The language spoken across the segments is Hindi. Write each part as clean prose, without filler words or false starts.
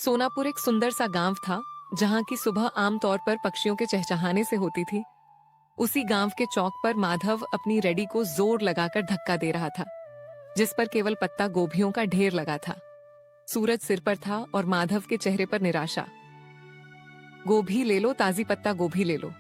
सोनापुर एक सुंदर सा गांव था जहां की सुबह आमतौर पर पक्षियों के चहचहाने से होती थी। उसी गांव के चौक पर माधव अपनी रेडी को जोर लगाकर धक्का दे रहा था, जिस पर केवल पत्ता गोभियों का ढेर लगा था। सूरज सिर पर था और माधव के चेहरे पर निराशा। गोभी ले लो, ताजी पत्ता गोभी ले लो।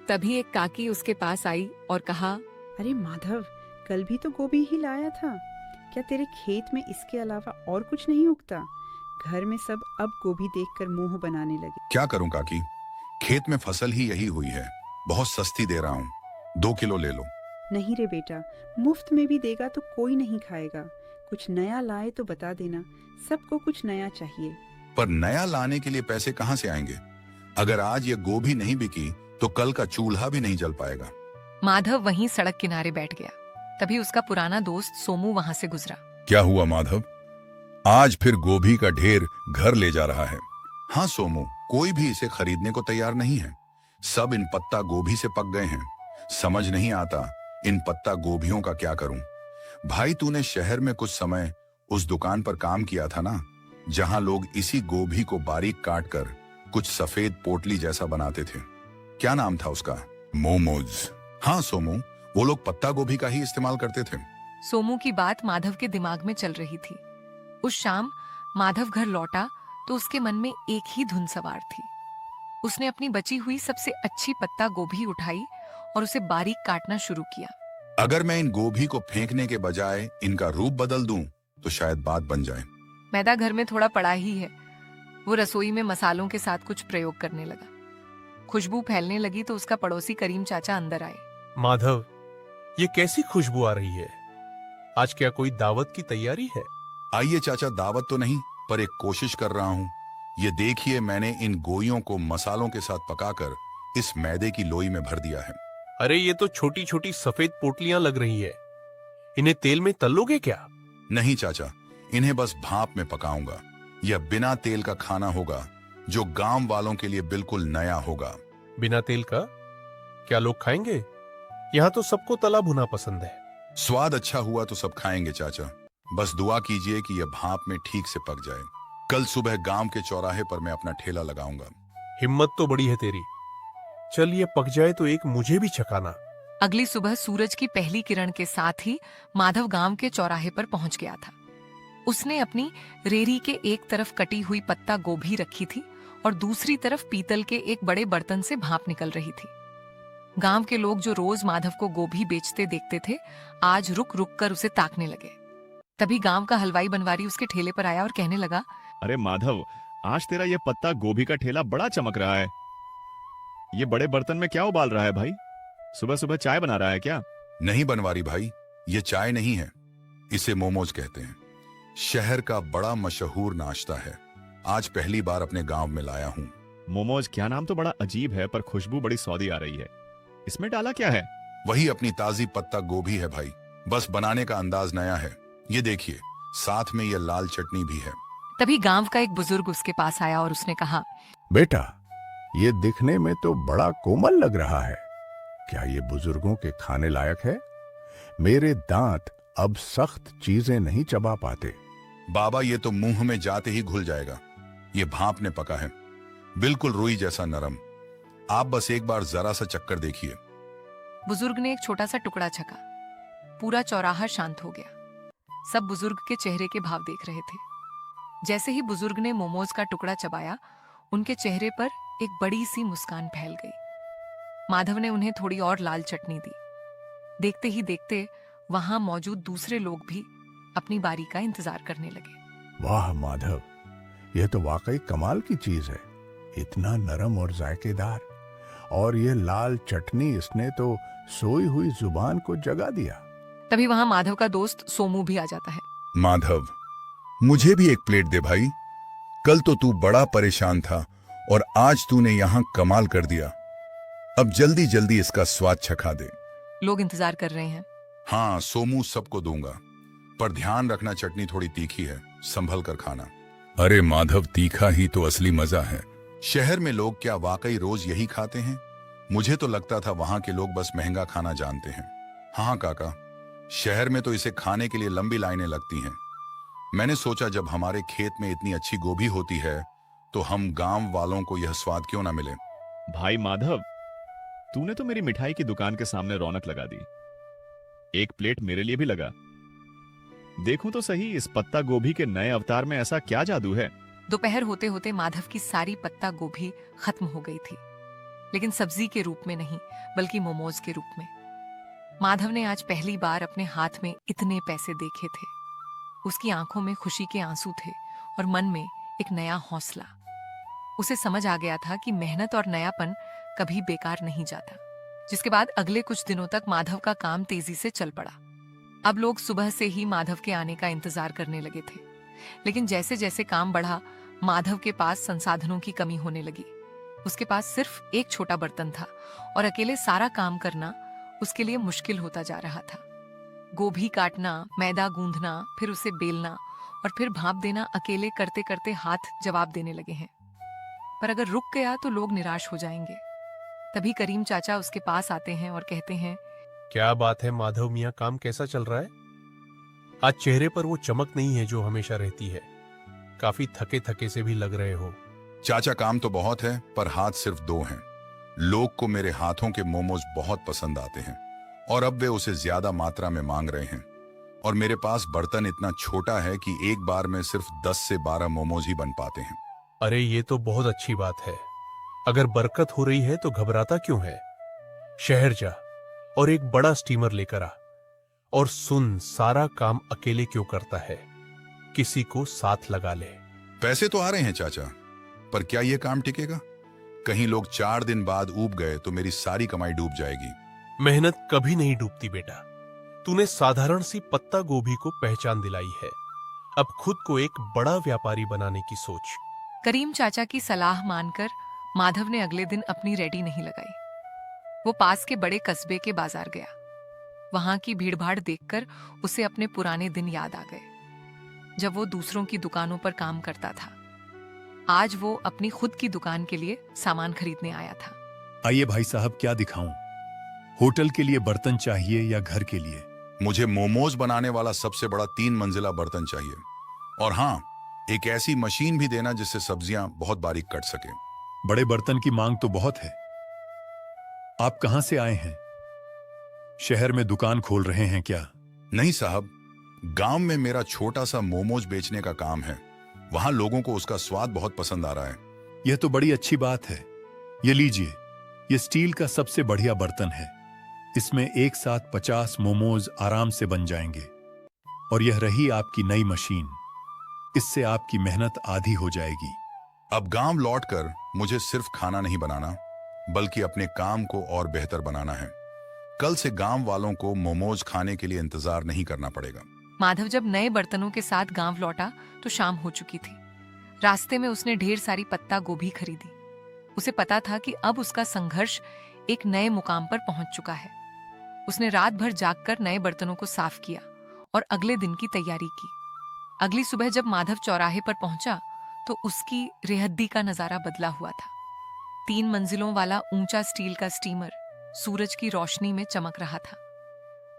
तभी एक काकी उसके पास आई और कहा, अरे माधव, कल भी तो गोभी ही लाया था। क्या तेरे खेत में इसके अलावा और कुछ नहीं उगता? घर में सब अब गोभी देखकर मुंह बनाने लगे। क्या करूं काकी, खेत में फसल ही यही हुई है। बहुत सस्ती दे रहा हूँ, 2 किलो ले लो। नहीं रे बेटा, मुफ्त में भी देगा तो कोई नहीं खाएगा। कुछ नया लाए तो बता देना, सबको कुछ नया चाहिए। पर नया लाने के लिए पैसे कहाँ से आएंगे? अगर आज ये गोभी नहीं बिकी तो कल का चूल्हा भी नहीं जल पाएगा। माधव वहीं सड़क किनारे बैठ गया। तभी उसका पुराना दोस्त सोमू वहां से गुजरा। क्या हुआ माधव, आज फिर गोभी का ढेर घर ले जा रहा है? हाँ सोमू, कोई भी इसे खरीदने को तैयार नहीं है। सब इन पत्ता गोभी से पक गए हैं। समझ नहीं आता इन पत्ता गोभियों का क्या करूं। भाई, तूने शहर में कुछ समय उस दुकान पर काम किया था ना, जहां लोग इसी गोभी को बारीक काट कर कुछ सफेद पोटली जैसा बनाते थे। क्या नाम था उसका? मोमोज। हाँ सोमू, वो लोग पत्ता गोभी का ही इस्तेमाल करते थे। सोमू की बात माधव के दिमाग में चल रही थी। उस शाम माधव घर लौटा तो उसके मन में एक ही धुन सवार थी। उसने अपनी बची हुई सबसे अच्छी पत्ता गोभी उठाई और उसे बारीक काटना शुरू किया। अगर मैं इन गोभी को फेंकने के बजाय इनका रूप बदल दूं तो शायद बात बन जाए। मैदा घर में थोड़ा पड़ा ही है। वो रसोई में मसालों के साथ कुछ प्रयोग करने लगा। खुशबू फैलने लगी तो उसका पड़ोसी करीम चाचा अंदर आए। माधव, ये कैसी खुशबू आ रही है? आज क्या कोई दावत की तैयारी है? आइए चाचा, दावत तो नहीं पर एक कोशिश कर रहा हूँ। ये देखिए, मैंने इन गोइयों को मसालों के साथ पकाकर इस मैदे की लोई में भर दिया है। अरे ये तो छोटी छोटी सफेद पोटलियां लग रही है। इन्हें तेल में तलोगे क्या? नहीं चाचा, इन्हें बस भाप में पकाऊंगा। यह बिना तेल का खाना होगा जो गांव वालों के लिए बिल्कुल नया होगा। बिना तेल का? क्या लोग खाएंगे? यहाँ तो सबको तला भुना पसंद है। स्वाद अच्छा हुआ तो सब खाएंगे चाचा। बस दुआ कीजिए कि यह भाप में ठीक से पक जाए। कल सुबह गांव के चौराहे पर मैं अपना ठेला लगाऊंगा। हिम्मत तो बड़ी है तेरी। चल ये पक जाए तो एक मुझे भी छकाना। अगली सुबह सूरज की पहली किरण के साथ ही माधव गांव के चौराहे पर पहुंच गया था। उसने अपनी रेरी के एक तरफ कटी हुई पत्ता गोभी रखी थी और दूसरी तरफ पीतल के एक बड़े बर्तन से भाप निकल रही थी। गांव के लोग जो रोज माधव को गोभी बेचते देखते थे, आज रुक रुक कर उसे ताकने लगे। तभी गांव का हलवाई बनवारी उसके ठेले पर आया और कहने लगा, अरे माधव, आज तेरा ये पत्ता गोभी का ठेला बड़ा चमक रहा है। ये बड़े बर्तन में क्या उबाल रहा है भाई? सुबह सुबह चाय बना रहा है क्या? नहीं बनवारी भाई, ये चाय नहीं है, इसे मोमोज कहते हैं। शहर का बड़ा मशहूर नाश्ता है। आज पहली बार अपने गांव में लाया हूँ। मोमोज? क्या नाम तो बड़ा अजीब है, पर खुशबू बड़ी सौदी आ रही है। इसमें डाला क्या है? वही अपनी ताजी पत्ता गोभी है भाई, बस बनाने का अंदाज नया है। ये देखिए, साथ में ये लाल चटनी भी है। तभी गांव का एक बुजुर्ग उसके पास आया और उसने कहा, बेटा, ये दिखने में तो बड़ा कोमल लग रहा है। क्या ये बुजुर्गों के खाने लायक है? मेरे दांत अब सख्त चीजें नहीं चबा पाते। बाबा, ये तो मुंह में जाते ही घुल जाएगा। ये भाप ने पका है, बिल्कुल रुई जैसा नरम। आप बस एक बार जरा सा चक्कर देखिए। बुजुर्ग ने एक छोटा सा टुकड़ा छका। पूरा चौराहा शांत हो गया। सब बुजुर्ग के चेहरे के भाव देख रहे थे। जैसे ही बुजुर्ग ने मोमोज का टुकड़ा चबाया, उनके चेहरे पर एक बड़ी सी मुस्कान फैल गई। माधव ने उन्हें थोड़ी और लाल चटनी दी। देखते ही देखते वहां मौजूद दूसरे लोग भी अपनी बारी का इंतजार करने लगे। वाह माधव, यह तो वाकई कमाल की चीज है। इतना नरम और जायकेदार, और ये लाल चटनी, इसने तो सोई हुई जुबान को जगा दिया। तभी वहां माधव का दोस्त सोमू भी आ जाता है। माधव, मुझे भी एक प्लेट दे भाई। कल तो तू बड़ा परेशान था और आज तूने यहाँ कमाल कर दिया। अब जल्दी जल्दी इसका स्वाद चखा दे। लोग इंतजार कर रहे हैं। हाँ सोमू, सबको दूंगा, पर ध्यान रखना चटनी थोड़ी तीखी है, संभल कर खाना। अरे माधव, तीखा ही तो असली मजा है। शहर में लोग क्या वाकई रोज यही खाते हैं? मुझे तो लगता था वहां के लोग बस महंगा खाना जानते हैं। हाँ काका, शहर में तो इसे खाने के लिए लंबी लाइनें लगती हैं। मैंने सोचा जब हमारे खेत में इतनी अच्छी गोभी होती है तो हम गांव वालों को यह स्वाद क्यों ना मिले। भाई माधव, तूने तो मेरी मिठाई की दुकान के सामने रौनक लगा दी। एक प्लेट मेरे लिए भी लगा। देखूं तो सही, इस पत्ता गोभी के नए अवतार में ऐसा क्या जादू है। दोपहर होते होते माधव की सारी पत्ता गोभी खत्म हो गई थी, लेकिन सब्जी के रूप में नहीं बल्कि मोमोज के रूप में। माधव ने आज पहली बार अपने हाथ में इतने पैसे देखे थे। उसकी आंखों में खुशी के आंसू थे और मन में एक नया हौसला। उसे समझ आ गया था कि मेहनत और नयापन कभी बेकार नहीं जाता। जिसके बाद अगले कुछ दिनों तक माधव का काम तेजी से चल पड़ा। अब लोग सुबह से ही माधव के आने का इंतजार करने लगे थे, लेकिन जैसे जैसे काम बढ़ा माधव के पास संसाधनों की कमी होने लगी। उसके पास सिर्फ एक छोटा बर्तन था और अकेले सारा काम करना उसके लिए मुश्किल होता जा रहा था। गोभी काटना, मैदा गूंथना, फिर उसे बेलना और फिर भाप देना अकेले करते करते हाथ जवाब देने लगे हैं। पर अगर रुक गया तो लोग निराश हो जाएंगे। तभी करीम चाचा उसके पास आते हैं और कहते हैं, क्या बात है माधव मियाँ, काम कैसा चल रहा है? आज चेहरे पर वो चमक नहीं है जो हमेशा रहती है। काफी थके थके से भी लग रहे हो। चाचा काम तो बहुत है पर हाथ सिर्फ 2 हैं। लोग को मेरे हाथों के मोमोज बहुत पसंद आते हैं और अब वे उसे ज्यादा मात्रा में मांग रहे हैं। और मेरे पास बर्तन इतना छोटा है कि एक बार में सिर्फ 10 से 12 मोमोज ही बन पाते हैं। अरे ये तो बहुत अच्छी बात है। अगर बरकत हो रही है तो घबराता क्यों है? शहर जा और एक बड़ा स्टीमर लेकर आ। और सुन, सारा काम अकेले क्यों करता है? किसी को साथ लगा ले। पैसे तो आ रहे हैं चाचा, पर क्या यह काम टिकेगा? कहीं लोग 4 दिन बाद ऊब गए तो मेरी सारी कमाई डूब जाएगी। मेहनत कभी नहीं डूबती बेटा। तूने साधारण सी पत्ता गोभी को पहचान दिलाई है। अब खुद को एक बड़ा व्यापारी बनाने की सोच। करीम चाचा की सलाह मानकर माधव ने अगले दिन अपनी रेडी नहीं लगाई। वो पास के बड़े कस्बे के बाजार गया। वहां की भीड़भाड़ देखकर उसे अपने पुराने दिन याद आ गए, जब वो दूसरों की दुकानों पर काम करता था। आज वो अपनी खुद की दुकान के लिए सामान खरीदने आया था। आइए भाई साहब, क्या दिखाऊं? होटल के लिए बर्तन चाहिए या घर के लिए? मुझे मोमोज बनाने वाला सबसे बड़ा 3 मंजिला बर्तन चाहिए। और हाँ, एक ऐसी मशीन भी देना जिससे सब्जियां बहुत बारीक कट सके। बड़े बर्तन की मांग तो बहुत है। आप कहां से आए हैं? शहर में दुकान खोल रहे हैं क्या? नहीं साहब, गांव में मेरा छोटा सा मोमोज बेचने का काम है। वहां लोगों को उसका स्वाद बहुत पसंद आ रहा है। यह तो बड़ी अच्छी बात है। ये लीजिए, यह स्टील का सबसे बढ़िया बर्तन है। इसमें एक साथ 50 मोमोज आराम से बन जाएंगे। और यह रही आपकी नई मशीन। इससे आपकी मेहनत आधी हो जाएगी। अब गांव लौटकर मुझे सिर्फ खाना नहीं बनाना, बल्कि अपने काम को और बेहतर बनाना है। कल से गांव वालों को मोमोज खाने के लिए इंतजार नहीं करना पड़ेगा। माधव जब नए बर्तनों के साथ गांव लौटा तो शाम हो चुकी थी। रास्ते में उसने ढेर सारी पत्ता गोभी खरीदी। उसे पता था कि अब उसका संघर्ष एक नए मुकाम पर पहुंच चुका है। उसने रात भर जागकर नए बर्तनों को साफ किया और अगले दिन की तैयारी की। अगली सुबह जब माधव चौराहे पर पहुंचा तो उसकी रेहद्दी का नजारा बदला हुआ था। 3 मंजिलों वाला ऊंचा स्टील का स्टीमर सूरज की रोशनी में चमक रहा था।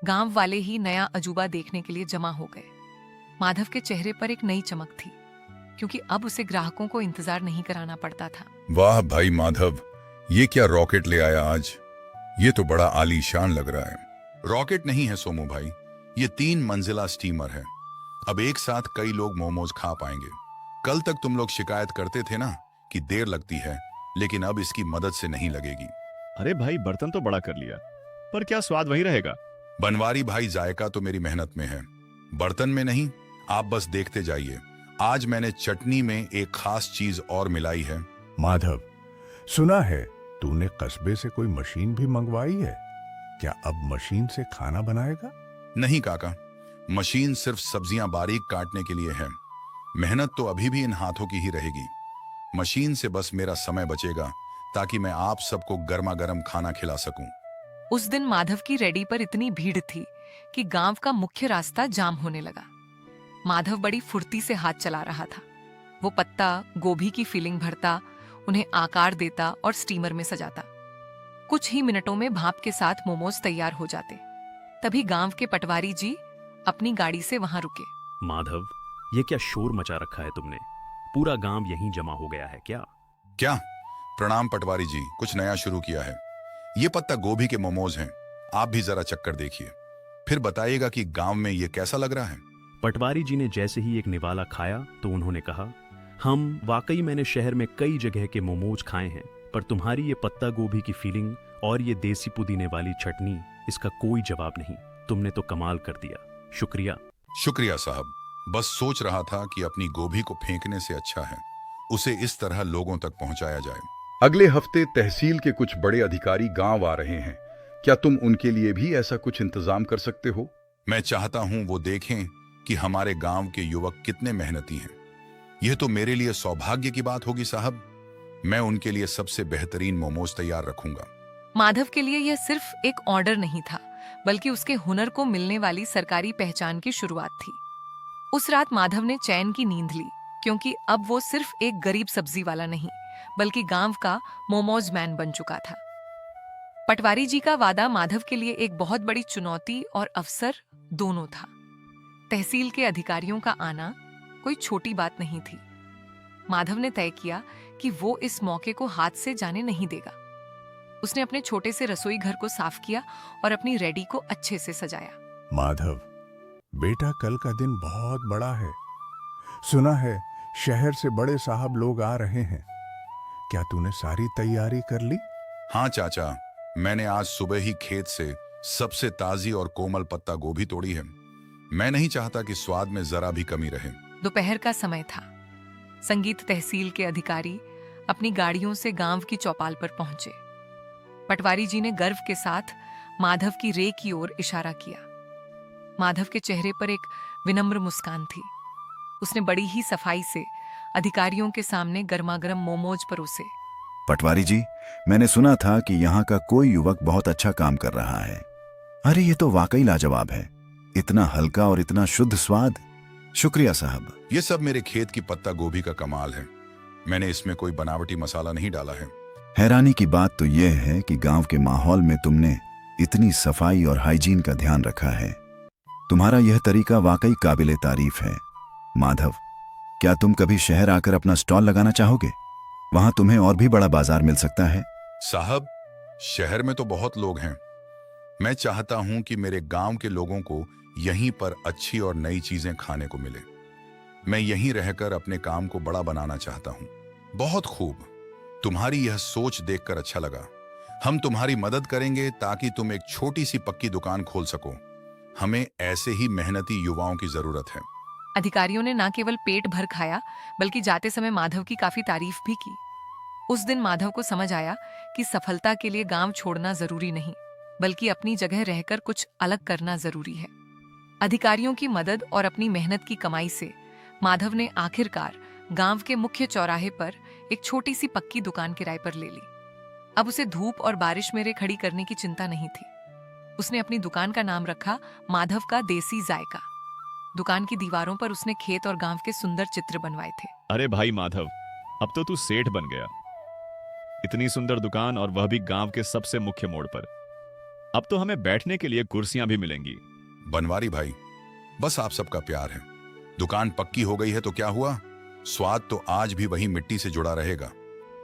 गांव वाले ही नया अजूबा देखने के लिए जमा हो गए। माधव के चेहरे पर एक नई चमक थी, क्योंकि अब उसे ग्राहकों को इंतजार नहीं कराना पड़ता था। वाह भाई माधव, ये क्या रॉकेट ले आया आज? ये तो बड़ा आलीशान लग रहा है। रॉकेट नहीं है सोमू भाई, ये 3 मंजिला स्टीमर है। अब एक साथ कई लोग मोमोज खा पाएंगे। कल तक तुम लोग शिकायत करते थे ना कि देर लगती है, लेकिन अब इसकी मदद से नहीं लगेगी। अरे भाई, बर्तन तो बड़ा कर लिया, पर क्या स्वाद वही रहेगा? बनवारी भाई, जायका तो मेरी मेहनत में है, बर्तन में नहीं। आप बस देखते जाइए। आज मैंने चटनी में एक खास चीज और मिलाई है। माधव, सुना है तूने कस्बे से कोई मशीन भी मंगवाई है। क्या अब मशीन से खाना बनाएगा? नहीं काका, मशीन सिर्फ सब्जियां बारीक काटने के लिए है। मेहनत तो अभी भी इन हाथों की ही रहेगी। मशीन से बस मेरा समय बचेगा ताकि मैं आप सबको गर्मा गर्म खाना खिला सकूं। उस दिन माधव की रेडी पर इतनी भीड़ थी कि गांव का मुख्य रास्ता जाम होने लगा। माधव बड़ी फुर्ती से हाथ चला रहा था। वो पत्ता गोभी की फिलिंग भरता, उन्हें आकार देता और स्टीमर में सजाता। कुछ ही मिनटों में भाप के साथ मोमोज तैयार हो जाते। तभी गांव के पटवारी जी अपनी गाड़ी से वहां रुके। माधव, ये क्या शोर मचा रखा है तुमने? पूरा गांव यहीं जमा हो गया है क्या? क्या? प्रणाम पटवारी जी, कुछ नया शुरू किया है। ये पत्ता गोभी के मोमोज हैं। आप भी जरा चक्कर देखिए, फिर बताइएगा कि गांव में ये कैसा लग रहा है। पटवारी जी ने जैसे ही एक निवाला खाया तो उन्होंने कहा, हम वाकई मैंने शहर में कई जगह के मोमोज खाए हैं, पर तुम्हारी ये पत्ता गोभी की फीलिंग और ये देसी पुदीने वाली चटनी, इसका कोई जवाब नहीं। तुमने तो कमाल कर दिया, शुक्रिया। शुक्रिया साहब, बस सोच रहा था कि अपनी गोभी को फेंकने से अच्छा है उसे इस तरह लोगों तक पहुंचाया जाए। अगले हफ्ते तहसील के कुछ बड़े अधिकारी गांव आ रहे हैं। क्या तुम उनके लिए भी ऐसा कुछ इंतजाम कर सकते हो? मैं चाहता हूं वो देखें कि हमारे गांव के युवक कितने मेहनती हैं। यह तो मेरे लिए सौभाग्य की बात होगी साहब। मैं उनके लिए सबसे बेहतरीन मोमोज तैयार रखूंगा। माधव के लिए यह सिर्फ एक ऑर्डर नहीं था, बल्कि उसके हुनर को मिलने वाली सरकारी पहचान की शुरुआत थी। उस रात माधव ने चैन की नींद ली, क्योंकि अब वो सिर्फ एक गरीब सब्जी वाला नहीं, बल्कि गांव का मोमोज मैन बन चुका था। पटवारी जी का वादा माधव के लिए एक बहुत बड़ी चुनौती और अवसर दोनों था। तहसील के अधिकारियों का आना कोई छोटी बात नहीं थी। माधव ने तय किया कि वो इस मौके को हाथ से जाने नहीं देगा। उसने अपने छोटे से रसोई घर को साफ किया और अपनी रेडी को अच्छे से सजाया। माधव, बेटा कल का दिन बहुत बड़ा है। सुना है शहर से बड़े साहब लोग आ रहे हैं। क्या तूने सारी तैयारी कर ली? हाँ चाचा, मैंने आज सुबह ही खेत से सबसे ताजी और कोमल पत्ता गोभी तोड़ी है। मैं नहीं चाहता कि स्वाद में जरा भी कमी रहे। दोपहर का समय था। संगीत तहसील के अधिकारी अपनी गाड़ियों से गांव की चौपाल पर पहुंचे। पटवारी जी ने गर्व के साथ माधव की रे की ओर इशारा किया। माधव के चेहरे पर एक विनम्र मुस्कान थी। उसने बड़ी ही सफाई से अधिकारियों के सामने गर्मागर्म मोमोज परोसे। पटवारी जी, मैंने सुना था कि यहाँ का कोई युवक बहुत अच्छा काम कर रहा है। अरे ये तो वाकई लाजवाब है। इतना हल्का और इतना शुद्ध स्वाद। शुक्रिया साहब। ये सब मेरे खेत की पत्ता गोभी का कमाल है। मैंने इसमें कोई बनावटी मसाला नहीं डाला है। हैरानी की बात तो यह है कि गांव के माहौल में तुमने इतनी सफाई और हाइजीन का ध्यान रखा है। तुम्हारा यह तरीका वाकई काबिले तारीफ है। माधव, क्या तुम कभी शहर आकर अपना स्टॉल लगाना चाहोगे? वहां तुम्हें और भी बड़ा बाजार मिल सकता है। साहब, शहर में तो बहुत लोग हैं। मैं चाहता हूं कि मेरे गांव के लोगों को यहीं पर अच्छी और नई चीजें खाने को मिले। मैं यहीं रहकर अपने काम को बड़ा बनाना चाहता हूं। बहुत खूब, तुम्हारी यह सोच देखकर अच्छा लगा। हम तुम्हारी मदद करेंगे ताकि तुम एक छोटी सी पक्की दुकान खोल सको। हमें ऐसे ही मेहनती युवाओं की जरूरत है। अधिकारियों ने न केवल पेट भर खाया, बल्कि जाते समय माधव की काफी तारीफ भी की। उस दिन माधव को समझ आया कि सफलता के लिए गांव छोड़ना जरूरी नहीं, बल्कि अपनी जगह रहकर कुछ अलग करना जरूरी है। अधिकारियों की मदद और अपनी मेहनत की कमाई से माधव ने आखिरकार गांव के मुख्य चौराहे पर एक छोटी सी पक्की दुकान किराए पर ले ली। अब उसे धूप और बारिश में खड़ी करने की चिंता नहीं थी। उसने अपनी दुकान का नाम रखा माधव का देसी जायका। दुकान की दीवारों पर उसने खेत और गांव के सुंदर चित्र बनवाए थे। अरे भाई माधव, अब तो तू सेठ बन गया। इतनी सुंदर दुकान और वह भी गांव के सबसे मुख्य मोड़ पर। अब तो हमें बैठने के लिए कुर्सियां भी मिलेंगी। बनवारी भाई, बस आप सबका प्यार है। दुकान पक्की हो गई है तो क्या हुआ, स्वाद तो आज भी वही मिट्टी से जुड़ा रहेगा।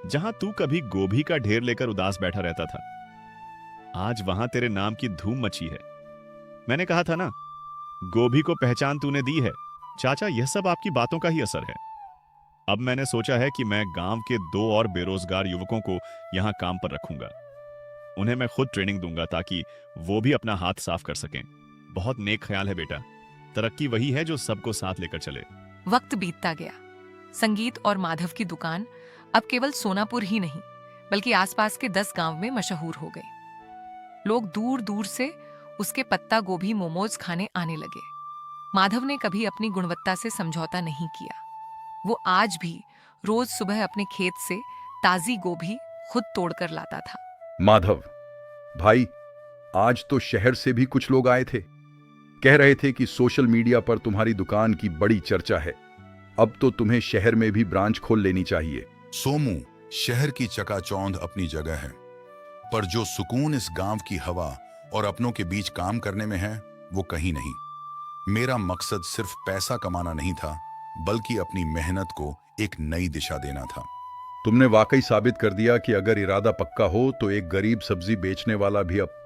जहां तू कभी गोभी का ढेर लेकर उदास बैठा रहता था, आज वहां तेरे नाम की धूम मची है। मैंने कहा था ना, गोभी को पहचान तूने दी है। चाचा, यह सब आपकी बातों का ही असर है। अब मैंने सोचा है कि मैं गांव के 2 और बेरोजगार युवकों को यहां काम पर रखूंगा। उन्हें मैं खुद ट्रेनिंग दूंगा ताकि वो भी अपना हाथ साफ कर सकें। बहुत नेक ख्याल है बेटा। तरक्की वही है जो सबको साथ लेकर चले। वक्त बीतता गया। संगीत और माधव की दुकान अब केवल सोनापुर ही नहीं, बल्कि आसपास के 10 गांव में मशहूर हो गई। लोग दूर दूर से उसके पत्ता गोभी मोमोज खाने आने लगे। माधव ने कभी अपनी गुणवत्ता से समझौता नहीं किया। वो आज भी रोज सुबह अपने खेत से ताजी गोभी खुद तोड़कर लाता था। माधव भाई, आज तो शहर से भी कुछ लोग आए थे। कह रहे थे कि सोशल मीडिया पर तुम्हारी दुकान की बड़ी चर्चा है। अब तो तुम्हें शहर में भी ब्रांच खोल लेनी चाहिए। सोमू, शहर की चकाचौंध अपनी जगह है, पर जो सुकून इस गांव की हवा और अपनों के बीच काम करने में है, वो कहीं नहीं। मेरा मकसद सिर्फ पैसा कमाना नहीं था, बल्कि अपनी मेहनत को एक नई दिशा देना था। तुमने वाकई साबित कर दिया कि अगर इरादा पक्का हो तो एक गरीब सब्जी बेचने वाला भी अब